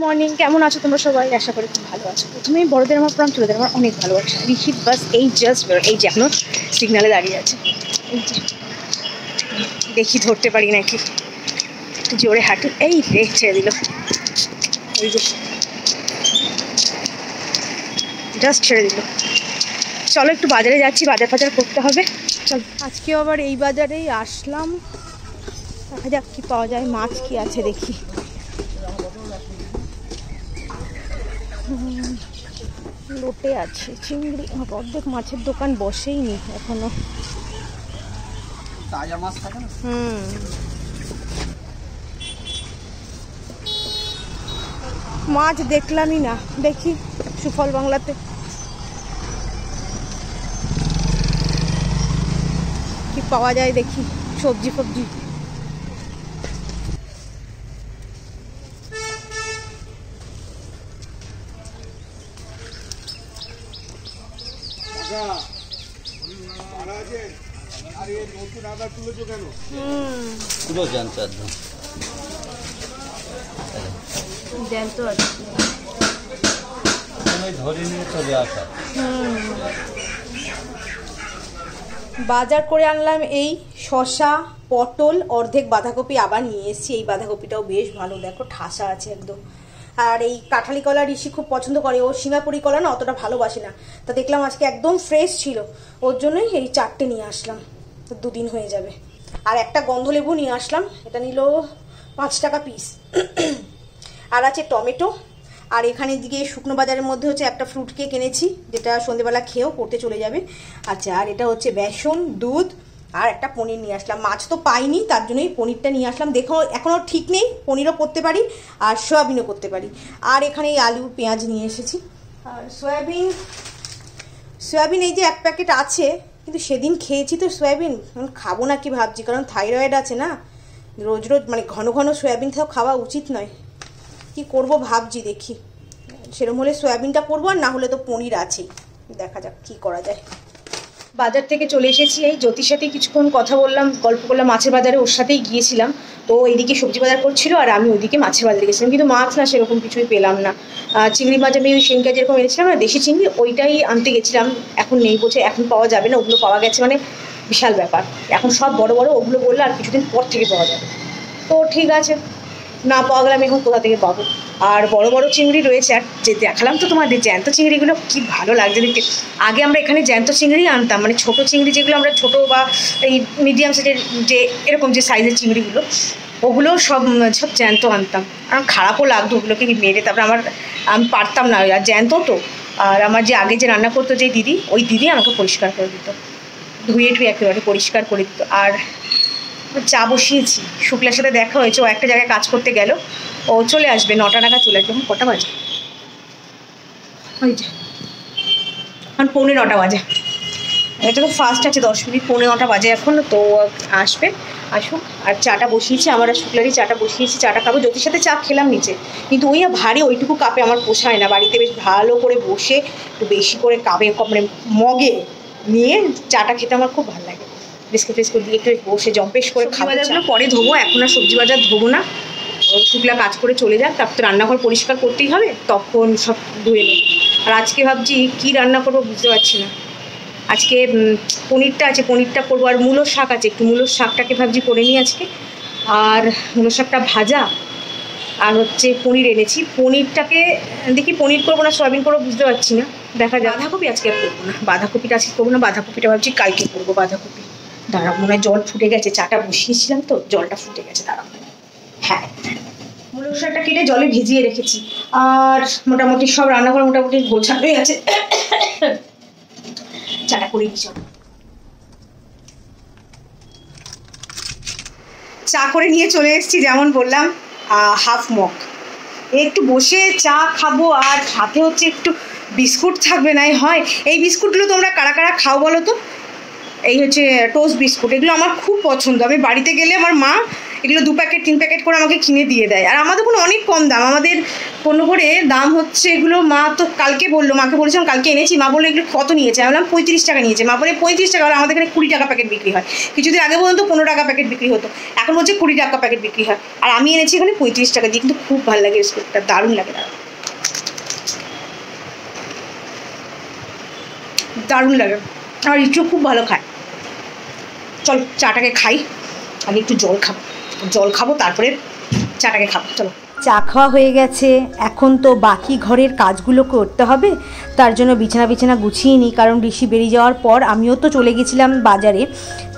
Morning, কেমন আছো তোমরা সবাই? আশা করি খুব ভালো আছো। প্রথমেই বড়দের আমার প্রণাম, ছোটদের আমার অনেক ভালোবাসা। ঋষিত বাস এই জাস্ট এই যে এখনো সিগনালে দাঁড়িয়ে আছে। এই যে দেখি ধরতে পারি নাকি, একটু জোরে হাঁটু। এই রে ছেড়ে দিল, এই যে জাস্ট ছেড়ে দিল। চলো একটু বাজারে যাচ্ছি, বাজার ফাজার করতে হবে। চল, আজকেও আবার এই বাজারেই আসলাম। দেখা যাক কি পাওয়া যায়, মাছ কি আছে দেখি। লোটে আছে চিংড়ি, অর্ধেক মাছের দোকান বসেই নি এখনো। মাছ দেখলামই না, দেখি সুফল বাংলাতে কি পাওয়া যায় দেখি। সবজি ফবজি জ্যান্ত আছে। বাজার করে আনলাম এই শসা, পটল, অর্ধেক বাঁধাকপি আবার নিয়ে এসেছি। এই বাঁধাকপিটাও বেশ ভালো, দেখো ঠাসা আছে একদম। আর এই কাঁঠালি কলা ঋষি খুব পছন্দ করে, ও সিঙ্গাপুরি কলা না অতটা ভালোবাসে না। তা দেখলাম আজকে একদম ফ্রেশ ছিল, ওর জন্যই এই 4টে নিয়ে আসলাম, তো 2 দিন হয়ে যাবে। আর একটা গন্ধলেবু নিয়ে আসলাম, এটা নিল 5 টাকা পিস। আর আছে টমেটো। আর এখানে দিকে শুকনো বাজারের মধ্যে হচ্ছে একটা ফ্রুট কেক এনেছি, যেটা সন্ধ্যেবেলা খেয়েও পড়তে চলে যাবে। আচ্ছা, আর এটা হচ্ছে বেসন, দুধ, আর একটা পনির নিয়ে আসলাম। মাছ তো পাইনি, তার জন্যই পনিরটা নিয়ে আসলাম। দেখো এখনও ঠিক নেই, পনিরও করতে পারি আর সয়াবিনও করতে পারি। আর এখানে এই আলু পেঁয়াজ নিয়ে এসেছি। আর সয়াবিন এই যে 1 প্যাকেট আছে, কিন্তু সেদিন খেয়েছি তো সয়াবিন, খাবো না কি ভাবছি, কারণ থাইরয়েড আছে না। রোজ রোজ মানে ঘন ঘন সয়াবিন তো খাওয়া উচিত নয়। কি করব ভাবছি, দেখি সেরকম হলে সয়াবিনটা করবো, আর না হলে তো পনির আছেই। দেখা যাক কি করা যায়। বাজার থেকে চলে এসেছি, এই জ্যোতির সাথে কিছুক্ষণ কথা বললাম, গল্প করলাম। মাছের বাজারে ওর সাথেই গিয়েছিলাম, তো এইদিকে সবজি বাজার করছিল আর আমি ওইদিকে মাছের বাজারে গেছিলাম। কিন্তু মাছ না সেরকম কিছুই পেলাম না। চিংড়ি মাছ আমি ওই সেনকা যেরকম এনেছিলাম না, দেশি চিংড়ি, ওইটাই আনতে গেছিলাম। এখন নেই বলছে, এখন পাওয়া যাবে না। ওগুলো পাওয়া গেছে মানে বিশাল ব্যাপার। এখন সব বড় বড়, ওগুলো বললে আর কিছুদিন পর থেকে পাওয়া যাবে। তো ঠিক আছে, না পাওয়া গেলে আমি এখন কোথা থেকে পাবো। আর বড় বড় চিংড়ি রয়েছে। আর যে দেখালাম তো তোমাদের জ্যান্ত চিংড়িগুলো, কি ভালো লাগছে দেখতে। আগে আমরা এখানে জ্যান্ত চিংড়ি আনতাম, মানে ছোটো চিংড়ি যেগুলো আমরা ছোটো বা এই মিডিয়াম সাইজের যে এরকম যে সাইজের চিংড়িগুলো, ওগুলো সব জ্যান্ত আনতাম। আর খারাপও লাগতো ওগুলোকে মেরে। তারপরে আমি পারতাম না, আর জ্যান্ত তো। আর আমার যে আগে যে রান্না করতো যে দিদি, ওই দিদি আমাকে পরিষ্কার করে দিত, ধুয়ে একেবারে পরিষ্কার করে দিত। আর চা বসিয়েছি, শুক্লার সাথে দেখা হয়েছে, ও একটা জায়গায় কাজ করতে গেল, ও চলে আসবে 9টা নাগাদ চলে আসবে। এখন কটা বাজে? ওই যে এখন 9:45 বাজে। এটা তো ফার্স্ট আছে, 10 মিনিট, 9:45 বাজে এখন। তো আসবে, আসুক। আর চাটা বসিয়েছি, আমার আর শুক্লারই চাটা বসিয়েছি। চাটা খাবো, জ্যোতির সাথে চা খেলাম নিচে, কিন্তু ওই ভারী ওইটুকু কাপে আমার পোষায় না। বাড়িতে বেশ ভালো করে বসে একটু বেশি করে কাপে মানে মগে নিয়ে চাটা খেতে আমার খুব ভালো লাগে। বিস্কুট ফিস্কুট দিয়ে একটু বসে জম্পেশ করে খাওয়া বাজারগুলো পরে ধোবো, এখন আর সবজি বাজার ধোবো না। শুক্লা কাজ করে চলে যাক, তারপর তো রান্নাঘর পরিষ্কার করতেই হবে, তখন সব ধুয়ে নেব। আর আজকে ভাবছি কী রান্না করবো বুঝতে পারছি না। আজকে পনিরটা আছে, পনিরটা করবো। আর মূলোর শাক আছে, একটু মূলোর শাকটাকে ভাবছি করে নিই আজকে। আর মূলোর শাকটা ভাজা, আর হচ্ছে পনির এনেছি। পনিরটাকে দেখি পনির করবো না সয়াবিন করবো বুঝতে পারছি না, দেখা যায়। বাঁধাকপি আজকে আর করবো না, বাঁধাকপিটা আজকে করবো না। বাঁধাকপিটা ভাবছি কালকে করবো। বাঁধাকপি দাঁড়া, মনে হয় জল ফুটে গেছে, চাটা বসিয়েছিলাম তো জলটা ফুটে গেছে, দাঁড়া। হ্যাঁ, মূলের শাকটা কেটে জলে ভিজিয়ে রেখেছি। আর মোটামুটি সব রান্নাঘর মোটামুটি গোছানোই আছে। চাটা করে নিচ্ছি। চা করে নিয়ে চলে এসেছি, যেমন বললাম হাফ মগ। একটু বসে চা খাবো, আর সাথে হচ্ছে একটু বিস্কুট থাকবে নাই হয়। এই বিস্কুটগুলো তোমরা কারা কারা খাও বলো তো? এই হচ্ছে টোস্ট বিস্কুট, এগুলো আমার খুব পছন্দ। আমি বাড়িতে গেলে আমার মা এগুলো 2 প্যাকেট 3 প্যাকেট করে আমাকে কিনে দিয়ে দেয়। আর আমাদের কোনো অনেক কম দাম, আমাদের 15 করে দাম হচ্ছে এগুলো। মা তো কালকে বললো, মাকে বলেছিলাম কালকে এনেছি, মা বললো এগুলো কত নিয়েছে, আমি বললাম 35 টাকা নিয়েছে। মা বলে 35 টাকা, আমাদের এখানে 20 টাকা প্যাকেট বিক্রি হয়। কিছুদিন আগে পর্যন্ত 15 টাকা প্যাকেট বিক্রি হতো, এখন হচ্ছে 20 টাকা প্যাকেট বিক্রি হয়। আর আমি এনেছি এখানে 35 টাকা দিয়ে। কিন্তু খুব ভালো লাগে বিস্কুটটা, দারুণ লাগে, দারুণ লাগে। আর ইচ্ছু খুব ভালো খায়। চল চাটাকে খাই, আগে একটু জল খাবো তারপরে চাটাকে খাবো। চলো, চা খাওয়া হয়ে গেছে, এখন তো বাকি ঘরের কাজগুলো করতে হবে। তার জন্য বিছানা গুছিয়ে নিই, কারণ ঋষি বেরিয়ে যাওয়ার পর আমিও তো চলে গেছিলাম বাজারে।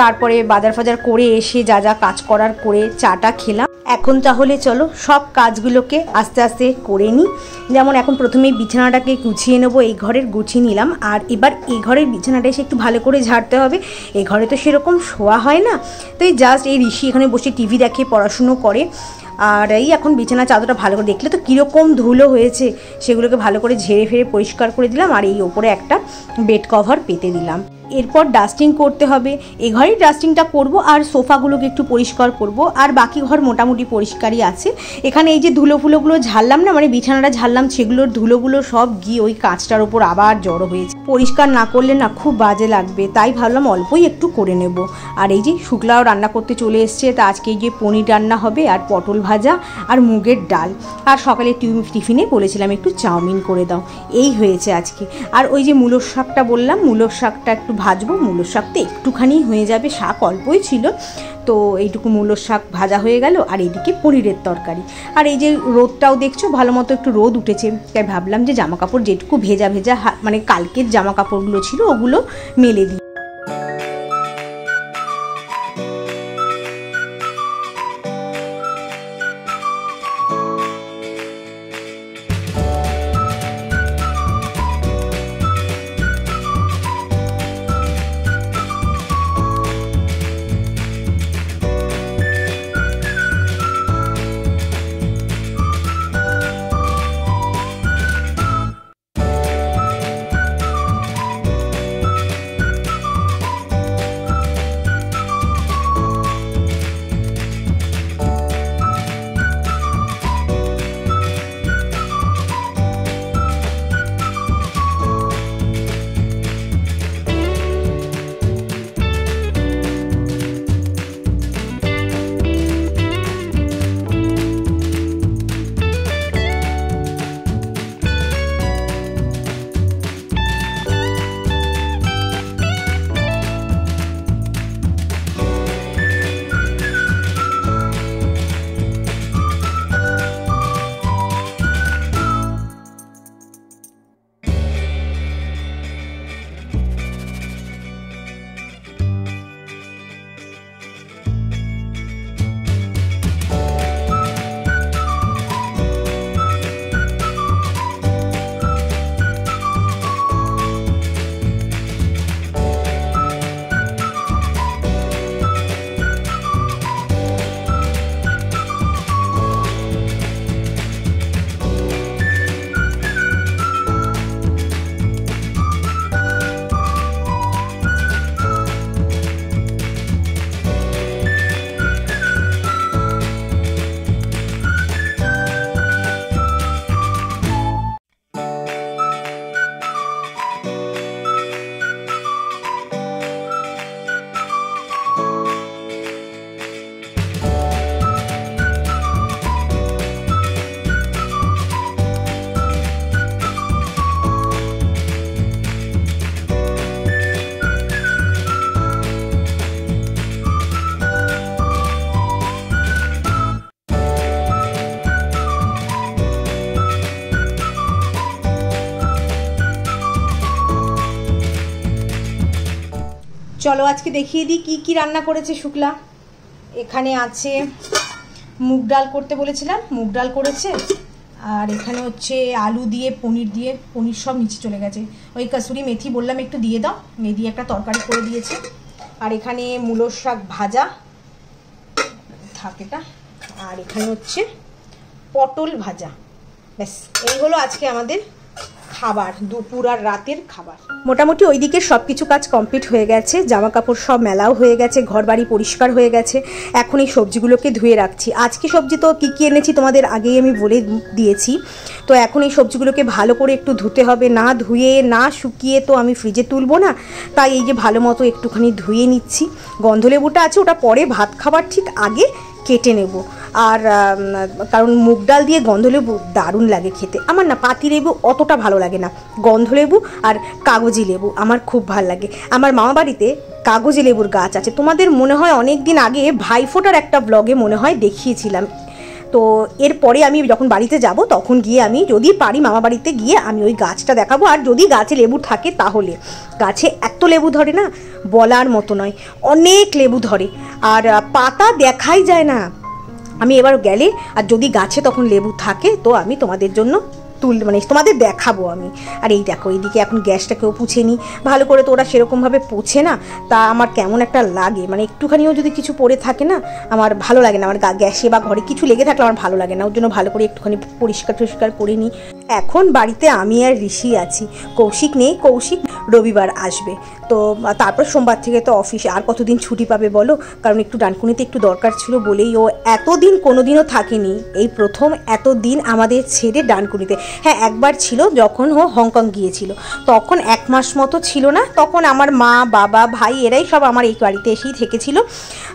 তারপরে বাজার করে এসে যা যা কাজ করার করে চাটা খেলাম। এখন তাহলে চলো সব কাজগুলোকে আস্তে আস্তে করে নিই। যেমন এখন প্রথমেই বিছানাটাকে গুছিয়ে নেবো, এই ঘরের গুছিয়ে নিলাম। আর এবার এই ঘরের বিছানাটা এসে একটু ভালো করে ঝাড়তে হবে। এই ঘরে তো সেরকম শোয়া হয় না, তো এই জাস্ট এই ঋষি এখানে বসে টিভি দেখে, পড়াশুনো করে। আর এই এখন বিছানা চাদরটা ভালো করে, দেখলে তো কীরকম ধুলো হয়েছে, সেগুলোকে ভালো করে ঝেড়ে পরিষ্কার করে দিলাম। আর এই ওপরে একটা বেড কভার পেতে দিলাম। এরপর ডাস্টিং করতে হবে, এ ঘরেই ডাস্টিংটা করব। আর সোফাগুলোকে একটু পরিষ্কার করব। আর বাকি ঘর মোটামুটি পরিষ্কারই আছে। এখানে এই যে ধুলোগুলো ঝাড়লাম না, মানে বিছানাটা ঝাড়লাম, সেগুলোর ধুলোগুলো সব গিয়ে ওই কাঁচটার ওপর আবার জড়ো হয়েছে। পরিষ্কার না করলে না খুব বাজে লাগবে, তাই ভাবলাম অল্পই একটু করে নেব। আর এই যে শুক্লাও রান্না করতে চলে এসছে। তা আজকে এই যে পনির রান্না হবে, আর পটল ভাজা, আর মুগের ডাল। আর সকালে টিফিনে বলেছিলাম একটু চাউমিন করে দাও, এই হয়েছে আজকে। আর ওই যে মূলোর শাকটা বললাম, মূলোর শাকটা একটু ভাজবো। মূলোর শাক তো একটুখানি হয়ে যাবে, শাক অল্পই ছিল, তো এইটুকু মূলোর শাক ভাজা হয়ে গেল। আর এইদিকে পনিরের তরকারি। আর এই যে রোদটাও দেখছো, ভালো মতো একটু রোদ উঠেছে, তাই ভাবলাম যে জামা কাপড় যেটুকু ভেজা মানে কালকের জামা কাপড়গুলো ছিল ওগুলো মেলে দিই। চলো আজকে দেখিয়ে দিই কি কি রান্না করেছে শুক্লা। এখানে আছে মুগ ডাল করতে বলেছিলাম, মুগ ডাল করেছে। আর এখানে হচ্ছে আলু দিয়ে পনির সব নিচে চলে গেছে। ওই কাসুরি মেথি বললাম একটু দিয়ে দাও, মেথি একটা তরকারি করে দিয়েছে। আর এখানে মূলোর শাক ভাজা থাকেটা। আর এখানে হচ্ছে পটল ভাজা। ব্যাস এই হলো আজকে আমাদের খাবার, দুপুর আর রাতের খাবার। মোটামুটি ওইদিকে সব কিছু কাজ কমপ্লিট হয়ে গেছে, জামা কাপড় সব মেলাও হয়ে গেছে, ঘর বাড়ি পরিষ্কার হয়ে গেছে। এখন এই সবজিগুলোকে ধুয়ে রাখছি। আজকে সবজি তো কী কী এনেছি তোমাদের আগেই আমি বলে দিয়েছি। তো এখন এই সবজিগুলোকে ভালো করে একটু ধুতে হবে, না ধুয়ে না শুকিয়ে তো আমি ফ্রিজে তুলবো না, তাই এই যে ভালো মতো একটুখানি ধুয়ে নিচ্ছি। গন্ধলেবুটা আছে, ওটা পরে ভাত খাবার ঠিক আগে কেটে নেব। আর কারণ মুগ ডাল দিয়ে গন্ধলেবু দারুণ লাগে খেতে। আমার না পাতিলেবু অতটা ভালো লাগে না, গন্ধলেবু আর কাগজি লেবু আমার খুব ভালো লাগে। আমার মামা বাড়িতে কাগজি লেবুর গাছ আছে, তোমাদের মনে হয় অনেক দিন আগে ভাইফোঁটার একটা ব্লগে মনে হয় দেখিয়েছিলাম। তো এরপরে আমি যখন বাড়িতে যাব তখন গিয়ে আমি যদি পারি মামা বাড়িতে গিয়ে আমি ওই গাছটা দেখাবো। আর যদি গাছে লেবু থাকে তাহলে, গাছে এত লেবু ধরে না বলার মতো নয়, অনেক লেবু ধরে আর পাতা দেখাই যায় না। আমি এবার গেলে আর যদি গাছে তখন লেবু থাকে তো আমি তোমাদের জন্য মানে তোমাদের দেখাবো আমি। আর এই দেখো এইদিকে এখন গ্যাসটাকেও পুছে নিই ভালো করে, তো ওরা সেরকমভাবে পোছে না, তা আমার কেমন একটা লাগে, মানে একটুখানিও যদি কিছু পড়ে থাকে না আমার ভালো লাগে না। আমার গ্যাসে বা ঘরে কিছু লেগে থাকলে আমার ভালো লাগে না, ওর জন্য ভালো করে একটুখানি পরিষ্কার করে নিই। এখন বাড়িতে আমি আর ঋষি আছি, কৌশিক নেই, কৌশিক রবিবার আসবে। তো তারপর সোমবার থেকে তো অফিস, আর কতদিন ছুটি পাবে বলো, কারণ একটু ডানকুনিতে একটু দরকার ছিল বলেই ও এতদিন কোনোদিনও থাকেনি, এই প্রথম এতদিন আমাদের ছেড়ে ডানকুনিতে। হ্যাঁ একবার ছিল যখন ও হংকং গিয়েছিল, তখন 1 মাস মতো ছিল না, তখন আমার মা বাবা ভাই এরাই সব আমার এই বাড়িতে এসেই থেকেছিল।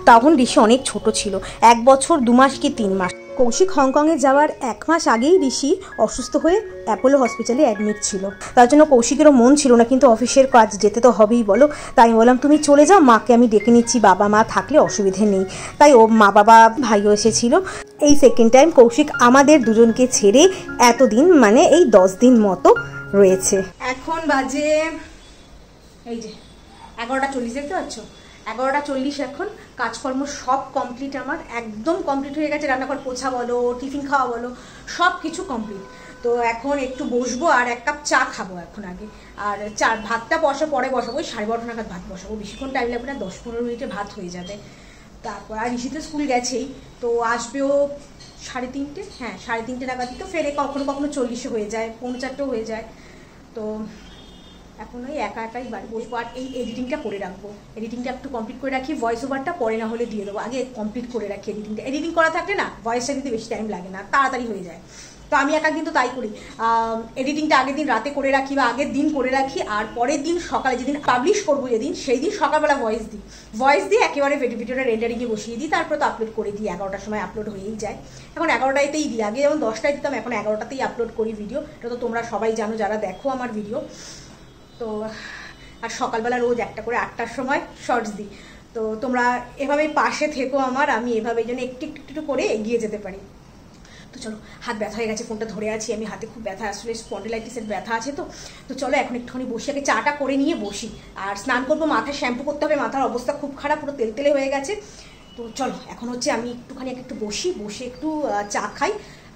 তখন ঋষি অনেক ছোট ছিল, 1 বছর 2 মাস কি 3 মাস। কৌশিক হংকংয়ে যাওয়ার 1 মাস আগেই ঋষি অসুস্থ হয়ে অ্যাপোলো হসপিটালে অ্যাডমিট ছিল, তার জন্য কৌশিকেরও মন ছিল না, কিন্তু অফিসের কাজ যেতে তো হবেই বলো। তাই আমি বললাম তুমি চলে যাও, মাকে আমি ডেকে নিচ্ছি, বাবা মা থাকলে অসুবিধে নেই। তাই ও মা বাবা ভাইও এসেছিল। এই সেকেন্ড টাইম কৌশিক আমাদের দুজনকে ছেড়ে এতদিন মানে এই 10 দিন মতো রয়েছে। এখন বাজে এই যে 11:40, দেখতে পাচ্ছ 11:40। এখন কাজকর্ম সব কমপ্লিট, আমার একদম কমপ্লিট হয়ে গেছে। রান্নাঘর পোছা বলো, টিফিন খাওয়া বলো, সব কিছু কমপ্লিট। তো এখন একটু বসবো আর 1 কাপ চা খাবো এখন আগে। আর ভাতটা পরে বসাবো, ওই 12:30 নাগাদ ভাত বসাবো, বেশিক্ষণ টাইম লাগবে না, 10-15 মিনিটে ভাত হয়ে যাবে। তারপর আর ঋষি তো স্কুল গেছেই, তো আসবেও 3:30, হ্যাঁ 3:30 নাগাদই, তো ফেরে কখনো 40 হয়ে যায়, 3:45 হয়ে যায়। তো এখন ওই একাই বাড়ি বসবো আর এই এডিটিংটা করে রাখবো। এডিটিংটা একটু কমপ্লিট করে রাখি, ভয়েস ওভারটা পরে না হলে দিয়ে দেবো, আগে কমপ্লিট করে রাখি এডিটিংটা। এডিটিং করা থাকলে না ভয়েসটা দিতে বেশি টাইম লাগে না, তাড়াতাড়ি হয়ে যায়। তো আমি একদিন তো তাই করি, এডিটিংটা আগের দিন রাতে করে রাখি বা আগের দিন করে রাখি, আর পরের দিন সকালে যেদিন পাবলিশ করবো যেদিন, সেই দিন সকালবেলা ভয়েস দিই একেবারে ভিডিওটা রেন্ডারিংয়ে বসিয়ে দিই, তারপর তো আপলোড করে দিই। 11টার সময় আপলোড হয়েই যায়, এখন 11টাতেই দিই। আগে যেমন 10টায় দিতাম, এখন 11টাতেই আপলোড করি ভিডিও। এটা তো তোমরা সবাই জানো যারা দেখো আমার ভিডিও। তো আর সকালবেলা রোজ একটা করে 8টার সময় শর্টস দিই। তো তোমরা এভাবেই পাশে থেকো আমার, আমি এভাবে যেন একটু করে এগিয়ে যেতে পারি। তো চলো, হাত ব্যথা হয়ে গেছে, ফোনটা ধরে আছি আমি, হাতে খুব ব্যথা, আসলে স্পন্ডিলাইটিসের ব্যথা আছে। তো চলো এখন একটুখানি বসি, আগে চাটা করে নিয়ে বসি। আর স্নান করবো, মাথায় শ্যাম্পু করতে হবে, মাথার অবস্থা খুব খারাপ, পুরো তেলতেলে হয়ে গেছে। তো চলো এখন হচ্ছে আমি একটুখানি একটু বসে একটু চা খাই,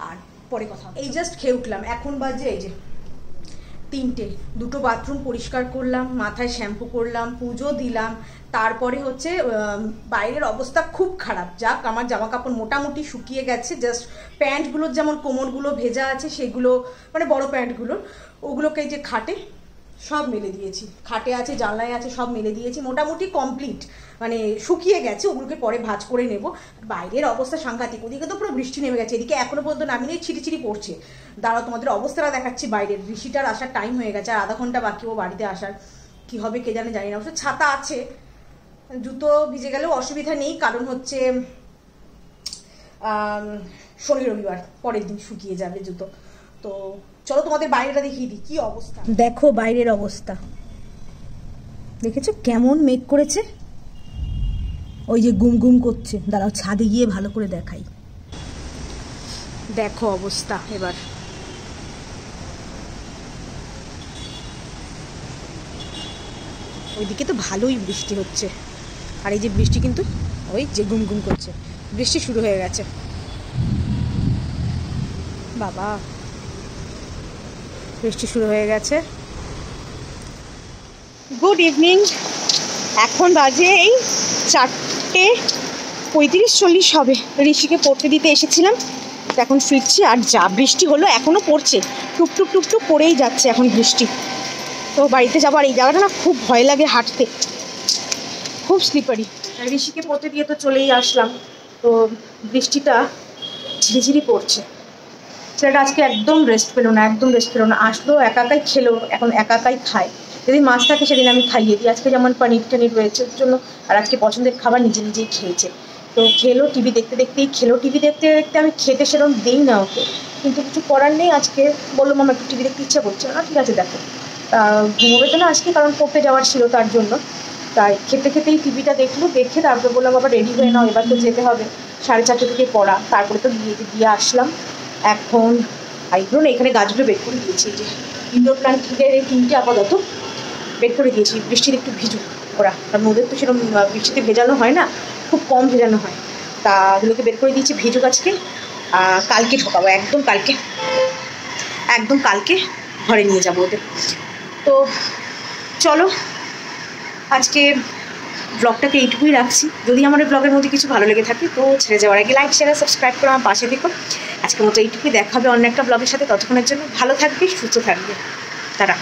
আর পরে কথা হবে। এই জাস্ট খেয়ে উঠলাম, এখন বাজে এই যে 3টে। 2টো বাথরুম পরিষ্কার করলাম, মাথায় শ্যাম্পু করলাম, পুজো দিলাম। তারপরে হচ্ছে বাইরের অবস্থা খুব খারাপ, যাক আমার জামা কাপড় মোটামুটি শুকিয়ে গেছে, জাস্ট প্যান্টগুলোর যেমন কোমরগুলো ভেজা আছে সেগুলো, মানে বড় প্যান্টগুলোর, ওগুলোকে যে খাটে সব মেলে দিয়েছি, খাটে আছে জানলায় আছে সব মেলে দিয়েছি, মোটামুটি কমপ্লিট, মানে শুকিয়ে গেছে, ওগুলোকে পরে ভাঁজ করে নেব। বাইরের অবস্থা সাংঘাতিক, ওদিকে তো পুরো বৃষ্টি নেমে গেছে, এদিকে এখনো পর্যন্ত নামিয়ে ছিটি পড়ছে। দাঁড়াও তোমাদের অবস্থাটা দেখাচ্ছি বাইরের। ঋষিটার আসার টাইম হয়ে গেছে, আর আধা ঘন্টা বাকি ও বাড়িতে আসার, কি হবে কে জানে, জানি না। অবশ্য ছাতা আছে, জুতো ভিজে গেলেও অসুবিধা নেই, কারণ হচ্ছে শনি রবিবার পরের দিন শুকিয়ে যাবে জুতো। তো চলো তোমাদের বাইরেটা দেখিয়ে দিই কি অবস্থা। দেখো বাইরের অবস্থা, দেখেছো কেমন মেঘ করেছে, ওই যে গুম করছে। দাঁড়াও ছাদে গিয়ে ভালো করে দেখাই, দেখো অবস্থা এবার। ওইদিকে তো ভালোই বৃষ্টি হচ্ছে, আর এই যে বৃষ্টি কিন্তু ওই যে গুম করছে, বৃষ্টি শুরু হয়ে গেছে। বাবা বৃষ্টি শুরু হয়ে গেছে। গুড ইভিনিং, এখন বাজে এই 4:35-40 হবে। ঋষিকে পড়তে দিতে এসেছিলাম, এখন ফিরছি। আর যা বৃষ্টি হলো, এখনও পড়ছে, টুকটুক টুকটুক পড়েই যাচ্ছে এখন বৃষ্টি। তো বাড়িতে যাবো। আর এই জায়গাটা না খুব ভয় লাগে হাঁটতে, খুব স্লিপারি। ঋষিকে পড়তে দিয়ে তো চলেই আসলাম, তো বৃষ্টিটা ঝিরিঝিরি পড়ছে। ছেলেটা আজকে একদম রেস্ট পেলো না, একদম রেস্ট পেলো না। আসলো একা একাই খেলো, এখন একা একাই খায়। যদি মাছ থাকে সেদিন আমি খাইয়ে দিই, আজকে যেমন পনির টনির রয়েছে ওর জন্য। আর আজকে পছন্দের খাবার নিজে নিজেই খেয়েছে। তো খেলো, টিভি দেখতে দেখতেই খেলো। টিভি দেখতে দেখতে আমি খেতে সেরকম দিই না ওকে, কিন্তু কিছু করার নেই। আজকে বললো মামা একটু টিভি দেখতে ইচ্ছা করছে না, ঠিক আছে দেখো। ঘুমোবে তো না আজকে, কারণ পড়তে যাওয়ার ছিল তার জন্য। তাই খেতে খেতেই টিভিটা দেখলো, দেখে তারপরে বললাম বাবা রেডি হয়ে নাও, এবার তো যেতে হবে, 4:30 থেকে পড়া। তারপরে তো দিয়ে আসলাম। এখন আইগুলো না, এখানে গাছগুলো বের করে দিয়েছি, যে ইনডোর প্ল্যান্টের এই 3টে আপাতত বের করে দিয়েছি। বৃষ্টিতে একটু ভিজুক ওরা, কারণ ওদের তো সেরকম বৃষ্টিতে ভেজানো হয় না, খুব কম ভেজানো হয়। তা ওগুলোকে বের করে দিয়েছি ভিজুক আজকে। কালকে ঢোকাবো, একদম কালকে ঘরে নিয়ে যাবো ওদের। তো চলো আজকে ব্লগটাকে এইটুকুই রাখছি। যদি আমার এই ব্লগের মধ্যে কিছু ভালো লেগে থাকে তো ছেড়ে যাওয়ার আগে লাইক শেয়ার সাবস্ক্রাইব করে আমার পাশে দেখো। আজকের মতো এইটুকুই, দেখা হবে অন্য একটা ব্লগের সাথে। ততক্ষণের জন্য ভালো থাকবে, সুস্থ থাকবে, টাটা।